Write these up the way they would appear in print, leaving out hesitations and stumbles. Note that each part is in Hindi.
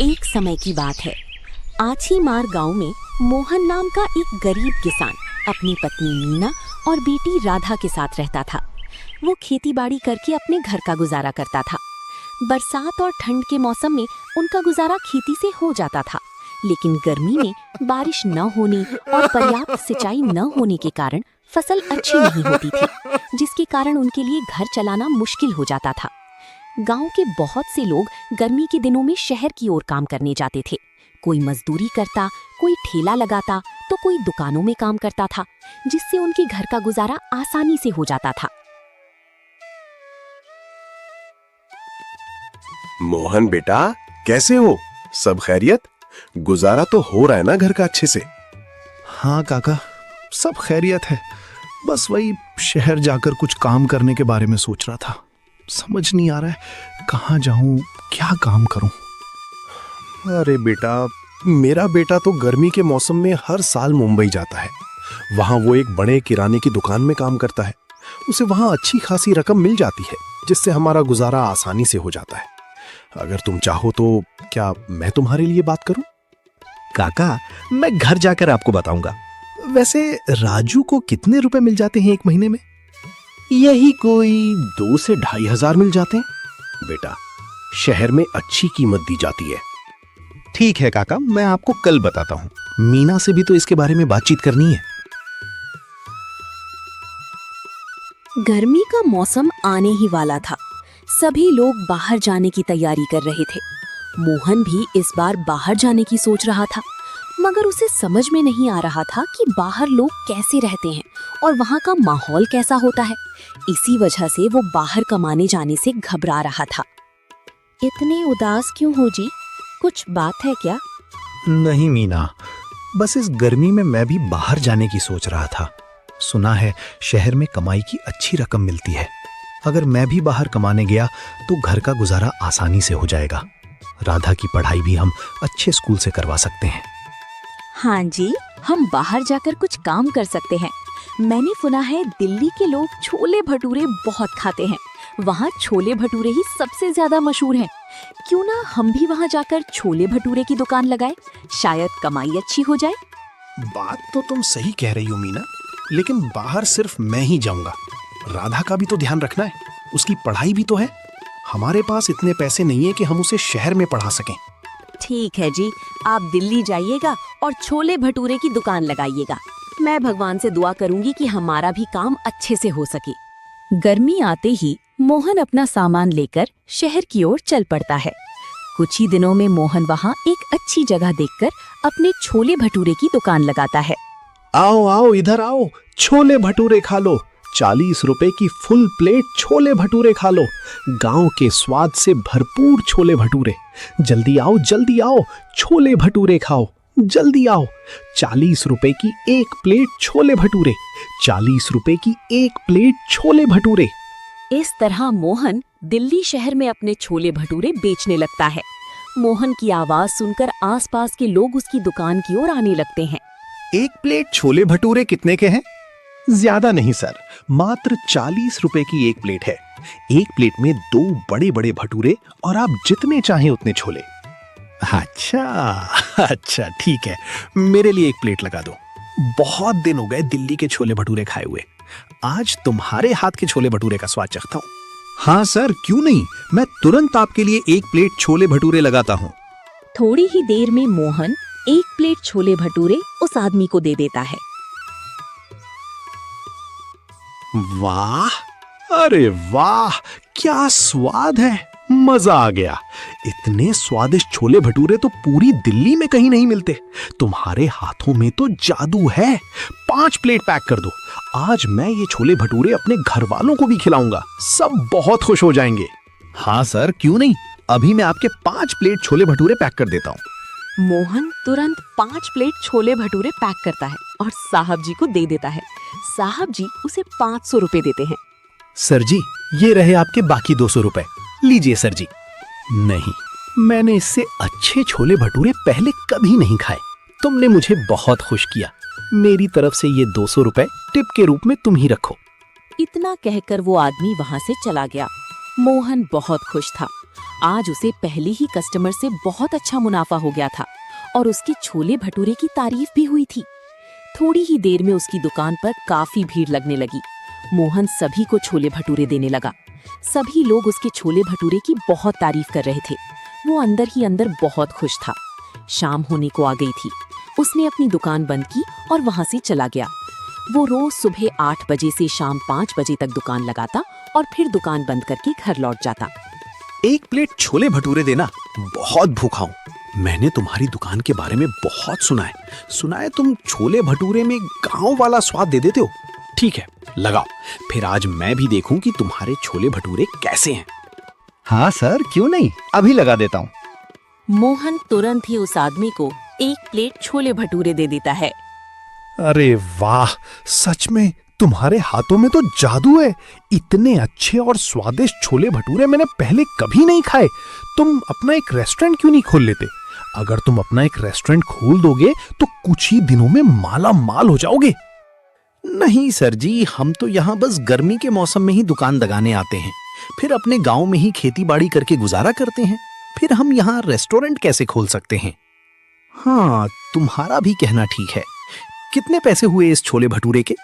एक समय की बात है। आछीमार गांव में मोहन नाम का एक गरीब किसान अपनी पत्नी मीना और बेटी राधा के साथ रहता था। वो खेतीबाड़ी करके अपने घर का गुजारा करता था। बरसात और ठंड के मौसम में उनका गुजारा खेती से हो जाता था, लेकिन गर्मी में बारिश न होने और पर्याप्त सिंचाई न होने के कारण फसल अच्छी नहीं होती थी, जिसके कारण उनके लिए घर चलाना मुश्किल हो जाता था। गांव के बहुत से लोग गर्मी के दिनों में शहर की ओर काम करने जाते थे। कोई मजदूरी करता, कोई ठेला लगाता, तो कोई दुकानों में काम करता था, जिससे उनके घर का गुजारा आसानी से हो जाता था। मोहन बेटा, कैसे हो? सब खैरियत? गुजारा तो हो रहा है ना घर का अच्छे से? हाँ काका, सब खैरियत है। बस वही शहर जाकर कुछ काम करने के बारे में सोच रहा था। समझ नहीं आ रहा है कहाँ जाऊं, क्या काम करूं। अरे बेटा, मेरा बेटा तो गर्मी के मौसम में हर साल मुंबई जाता है। वहां वो एक बड़े किराने की दुकान में काम करता है। उसे वहां अच्छी खासी रकम मिल जाती है, जिससे हमारा गुजारा आसानी से हो जाता है। अगर तुम चाहो तो क्या मैं तुम्हारे लिए बात करूं? काका, मैं घर जाकर आपको बताऊंगा। वैसे राजू को कितने रुपए मिल जाते हैं एक महीने में? यही कोई 2 से 2,500 मिल जाते हैं। बेटा, शहर में अच्छी कीमत दी जाती है। ठीक है काका, मैं आपको कल बताता हूँ। मीना से भी तो इसके बारे में बातचीत करनी है। गर्मी का मौसम आने ही वाला था। सभी लोग बाहर जाने की तैयारी कर रहे थे। मोहन भी इस बार बाहर जाने की सोच रहा था, मगर उसे समझ में नहीं आ रहा था कि बाहर लोग कैसे रहते हैं और वहाँ का माहौल कैसा होता है। इसी वजह से वो बाहर कमाने जाने से घबरा रहा था। इतने उदास क्यों हो जी? कुछ बात है क्या? नहीं मीना, बस इस गर्मी में मैं भी बाहर जाने की सोच रहा था। सुना है शहर में कमाई की अच्छी रकम मिलती है। अगर मैं भी बाहर कमाने गया तो घर का गुजारा आसानी से हो जाएगा। राधा की पढ़ाई भी हम अच्छे स्कूल से करवा सकते हैं। हाँ जी, हम बाहर जाकर कुछ काम कर सकते हैं। मैंने सुना है दिल्ली के लोग छोले भटूरे बहुत खाते हैं। वहाँ छोले भटूरे ही सबसे ज्यादा मशहूर हैं। क्यों ना हम भी वहाँ जाकर छोले भटूरे की दुकान लगाएं? शायद कमाई अच्छी हो जाए। बात तो तुम सही कह रही हो मीना, लेकिन बाहर सिर्फ मैं ही जाऊंगा। राधा का भी तो ध्यान रखना है, उसकी पढ़ाई भी तो है। हमारे पास इतने पैसे नहीं है कि हम उसे शहर में पढ़ा सकें। ठीक है जी, आप दिल्ली जाइएगा और छोले भटूरे की दुकान लगाइएगा। मैं भगवान से दुआ करूंगी कि हमारा भी काम अच्छे से हो सके। गर्मी आते ही मोहन अपना सामान लेकर शहर की ओर चल पड़ता है। कुछ ही दिनों में मोहन वहाँ एक अच्छी जगह देखकर अपने छोले भटूरे की दुकान लगाता है। आओ आओ, इधर आओ, छोले भटूरे खा लो। 40 रुपए की फुल प्लेट छोले भटूरे खा लो। गांव के स्वाद से भरपूर छोले भटूरे। जल्दी आओ, छोले भटूरे खाओ। जल्दी आओ। 40 रुपए की एक प्लेट छोले भटूरे। 40 रुपए की एक प्लेट छोले भटूरे। इस तरह मोहन दिल्ली शहर में अपने छोले भटूरे बेचने लगता है। मोहन की आवाज सुनकर आसपास के लोग उसकी दुकान की ओर आने लगते हैं। एक प्लेट छोले भटूरे कितने के हैं? ज्यादा नहीं सर, मात्र 40 रुपए की एक प्लेट है। एक प्लेट में 2 बड़े बड़े भटूरे और आप जितने चाहें उतने छोले। अच्छा ठीक है, मेरे लिए एक प्लेट लगा दो। बहुत दिन हो गए दिल्ली के छोले भटूरे खाए हुए। आज तुम्हारे हाथ के छोले भटूरे का स्वाद चखता हूँ। हाँ सर, क्यों नहीं, मैं तुरंत आपके लिए एक प्लेट छोले भटूरे लगाता हूँ। थोड़ी ही देर में मोहन एक प्लेट छोले भटूरे उस आदमी को दे देता है। वाह, अरे वाह, क्या स्वाद है, मजा आ गया। इतने स्वादिष्ट छोले भटूरे तो पूरी दिल्ली में कहीं नहीं मिलते। तुम्हारे हाथों में तो जादू है। 5 प्लेट पैक कर दो। आज मैं ये छोले भटूरे अपने घर वालों को भी खिलाऊंगा। सब बहुत खुश हो जाएंगे। हाँ सर, क्यों नहीं, अभी मैं आपके 5 प्लेट छोले भटूरे पैक कर देता हूँ। मोहन तुरंत 5 प्लेट छोले भटूरे पैक करता है और साहब जी को दे देता है। साहब जी उसे 500 रुपए देते हैं। सर जी, ये रहे आपके बाकी 200 रुपए। लीजिए सर जी। नहीं, मैंने इससे अच्छे छोले भटूरे पहले कभी नहीं खाए। तुमने मुझे बहुत खुश किया। मेरी तरफ से ये 200 रुपए टिप के रूप में तुम ही रखो। इतना कहकर वो आदमी वहाँ से चला गया। मोहन बहुत खुश था। आज उसे पहले ही कस्टमर से बहुत अच्छा मुनाफा हो गया था और उसके छोले भटूरे की तारीफ भी हुई थी। थोड़ी ही देर में उसकी दुकान पर काफी भीड़ लगने लगी। मोहन सभी को छोले भटूरे देने लगा। सभी लोग उसके छोले भटूरे की बहुत तारीफ कर रहे थे। वो अंदर ही अंदर बहुत खुश था। शाम होने को आ गई थी। उसने अपनी दुकान बंद की और वहां से चला गया। वो रोज सुबह 8 बजे से शाम 5 बजे तक दुकान लगाता और फिर दुकान बंद करके घर लौट जाता। एक प्लेट छोले भटूरे देना, बहुत भूखा हूं। मैंने तुम्हारी दुकान के बारे में बहुत सुना है तुम छोले भटूरे में गांव वाला स्वाद दे देते हो। ठीक है, लगाओ। फिर आज मैं भी देखूं कि तुम्हारे छोले भटूरे कैसे हैं। हाँ सर, क्यों नहीं, अभी लगा देता हूँ। मोहन तुरंत ही उस आदमी को 1 प्लेट छोले भटूरे दे देता है। अरे वाह, सच में तुम्हारे हाथों में तो जादू है। इतने अच्छे और स्वादिष्ट छोले भटूरे मैंने पहले कभी नहीं खाए। तुम अपना एक रेस्टोरेंट क्यों नहीं खोल लेते? अगर तुम अपना एक रेस्टोरेंट खोल दोगे तो कुछ ही दिनों में माला माल हो जाओगे। नहीं सर जी, हम तो यहाँ बस गर्मी के मौसम में ही दुकान लगाने आते हैं, फिर अपने गांव में ही खेती बाड़ी करके गुजारा करते हैं। फिर हम यहाँ रेस्टोरेंट कैसे खोल सकते हैं? हाँ, तुम्हारा भी कहना ठीक है। कितने पैसे हुए इस छोले भटूरे के?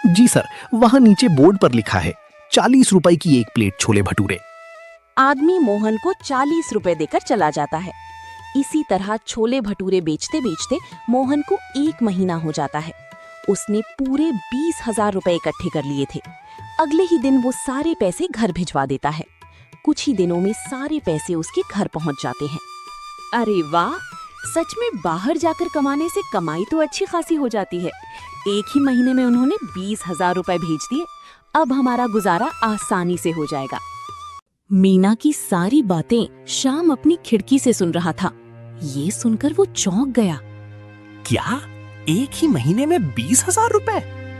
जी सर, वहां नीचे बोर्ड पर लिखा है 40 रुपए की 1 प्लेट छोले भटूरे। आदमी मोहन को 40 रुपए देकर चला जाता है। इसी तरह छोले भटूरे बेचते बेचते मोहन को 1 महीना हो जाता है। उसने पूरे 20,000 रुपए इकट्ठे कर लिए थे। अगले ही दिन वो सारे पैसे घर भिजवा देता है। कुछ ही दिनों में सारे पैसे उसके घर पहुंच जाते हैं। अरे वाह, सच में बाहर जाकर कमाने से कमाई तो अच्छी खासी हो जाती है। 1 ही महीने में उन्होंने 20,000 रुपए भेज दिए। अब हमारा गुजारा आसानी से हो जाएगा। मीना की सारी बातें शाम अपनी खिड़की से सुन रहा था। ये सुनकर वो चौंक गया। क्या 1 ही महीने में 20,000 रुपए?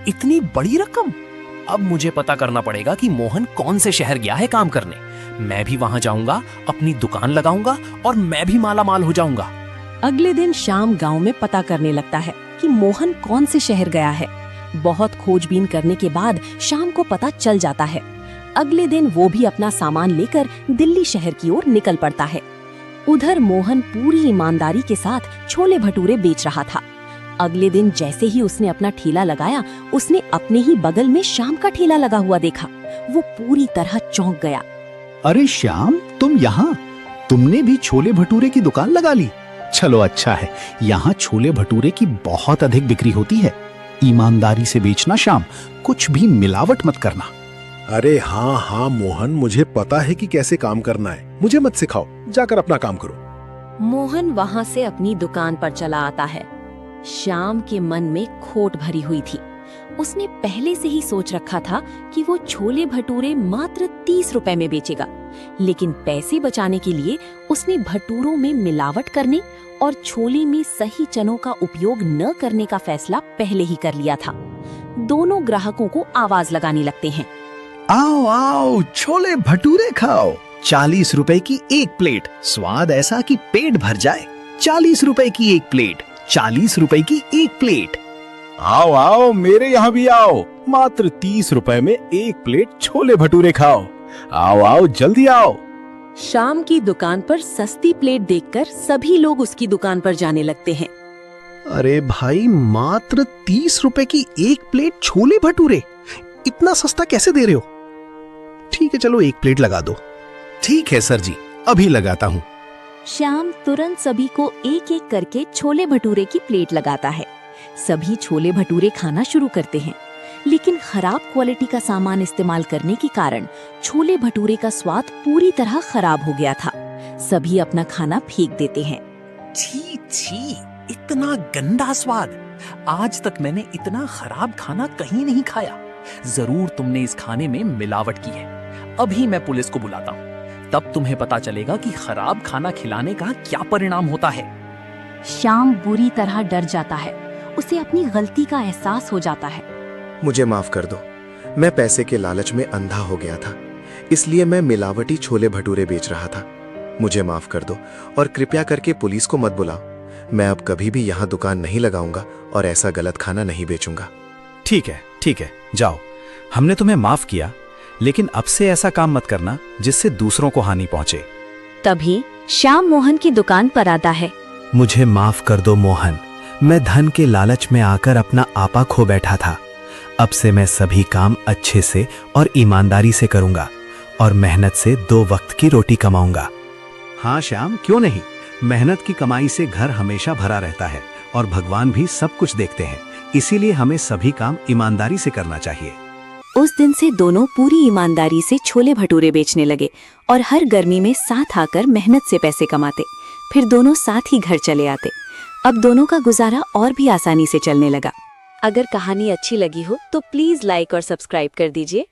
इतनी बड़ी रकम? अब मुझे पता करना पड़ेगा कि मोहन कौन से शहर गया है काम करने। मैं भी वहां जाऊंगा, अपनी दुकान लगाऊंगा और मैं भी माला माल हो जाऊंगा। अगले दिन शाम गांव में पता करने लगता है कि मोहन कौन से शहर गया है। बहुत खोजबीन करने के बाद शाम को पता चल जाता है। अगले दिन वो भी अपना सामान लेकर दिल्ली शहर की ओर निकल पड़ता है। उधर मोहन पूरी ईमानदारी के साथ छोले भटूरे बेच रहा था। अगले दिन जैसे ही उसने अपना ठेला लगाया, उसने अपने ही बगल में श्याम का ठेला लगा हुआ देखा। वो पूरी तरह चौंक गया। अरे श्याम, तुम यहाँ? तुमने भी छोले भटूरे की दुकान लगा ली? चलो अच्छा है, यहाँ छोले भटूरे की बहुत अधिक बिक्री होती है। ईमानदारी से बेचना श्याम, कुछ भी मिलावट मत करना। अरे हाँ हाँ मोहन, मुझे पता है कि कैसे काम करना है। मुझे मत सिखाओ, जाकर अपना काम करो। मोहन वहां से अपनी दुकान पर चला आता है। श्याम के मन में खोट भरी हुई थी। उसने पहले से ही सोच रखा था कि वो छोले भटूरे मात्र 30 रुपए में बेचेगा, लेकिन पैसे बचाने के लिए उसने भटूरों में मिलावट करने और छोले में सही चनों का उपयोग न करने का फैसला पहले ही कर लिया था। दोनों ग्राहकों को आवाज लगाने लगते हैं। आओ आओ, छोले भटूरे खाओ। 40 रुपए की 1 प्लेट, स्वाद ऐसा कि पेट भर जाए। 40 रुपए की 1 प्लेट, 40 रुपए की 1 प्लेट। आओ आओ, मेरे यहाँ भी आओ। मात्र 30 रुपए में 1 प्लेट छोले भटूरे खाओ। आओ आओ, जल्दी आओ। शाम की दुकान पर सस्ती प्लेट देखकर सभी लोग उसकी दुकान पर जाने लगते हैं। अरे भाई, मात्र 30 रुपए की 1 प्लेट छोले भटूरे, इतना सस्ता कैसे दे रहे हो? ठीक है, चलो 1 प्लेट लगा दो। ठीक है सर जी, अभी लगाता हूँ। श्याम तुरंत सभी को एक एक करके छोले भटूरे की प्लेट लगाता है। सभी छोले भटूरे खाना शुरू करते हैं, लेकिन खराब क्वालिटी का सामान इस्तेमाल करने के कारण छोले भटूरे का स्वाद पूरी तरह खराब हो गया था। सभी अपना खाना फेंक देते हैं। छी छी, इतना गंदा स्वाद! आज तक मैंने इतना खराब खाना कहीं नहीं खाया। जरूर तुमने इस खाने में मिलावट की है। अभी मैं पुलिस को बुलाता हूँ, तब तुम्हें पता चलेगा कि खराब खाना खिलाने का क्या परिणाम होता है। श्याम बुरी तरह डर जाता है। उसे अपनी गलती का एहसास हो जाता है। मुझे माफ कर दो, मैं पैसे के लालच में अंधा हो गया था, इसलिए मैं मिलावटी छोले भटूरे बेच रहा था। मुझे माफ कर दो और कृपया करके पुलिस को मत बुलाओ। मैं अब कभी भी यहाँ दुकान नहीं लगाऊंगा और ऐसा गलत खाना नहीं बेचूंगा। ठीक है, जाओ। हमने तुम्हें माफ किया, लेकिन अब से ऐसा काम मत करना जिससे दूसरों को हानि पहुंचे। तभी श्याम मोहन की दुकान पर आता है। मुझे माफ कर दो मोहन, मैं धन के लालच में आकर अपना आपा खो बैठा था। अब से मैं सभी काम अच्छे से और ईमानदारी से करूंगा और मेहनत से 2 वक्त की रोटी कमाऊंगा। हाँ श्याम, क्यों नहीं। मेहनत की कमाई से घर हमेशा भरा रहता है और भगवान भी सब कुछ देखते हैं, इसीलिए हमें सभी काम ईमानदारी से करना चाहिए। उस दिन से दोनों पूरी ईमानदारी से छोले भटूरे बेचने लगे और हर गर्मी में साथ आकर मेहनत से पैसे कमाते। फिर दोनों साथ ही घर चले आते। अब दोनों का गुजारा और भी आसानी से चलने लगा। अगर कहानी अच्छी लगी हो तो प्लीज लाइक और सब्सक्राइब कर दीजिए।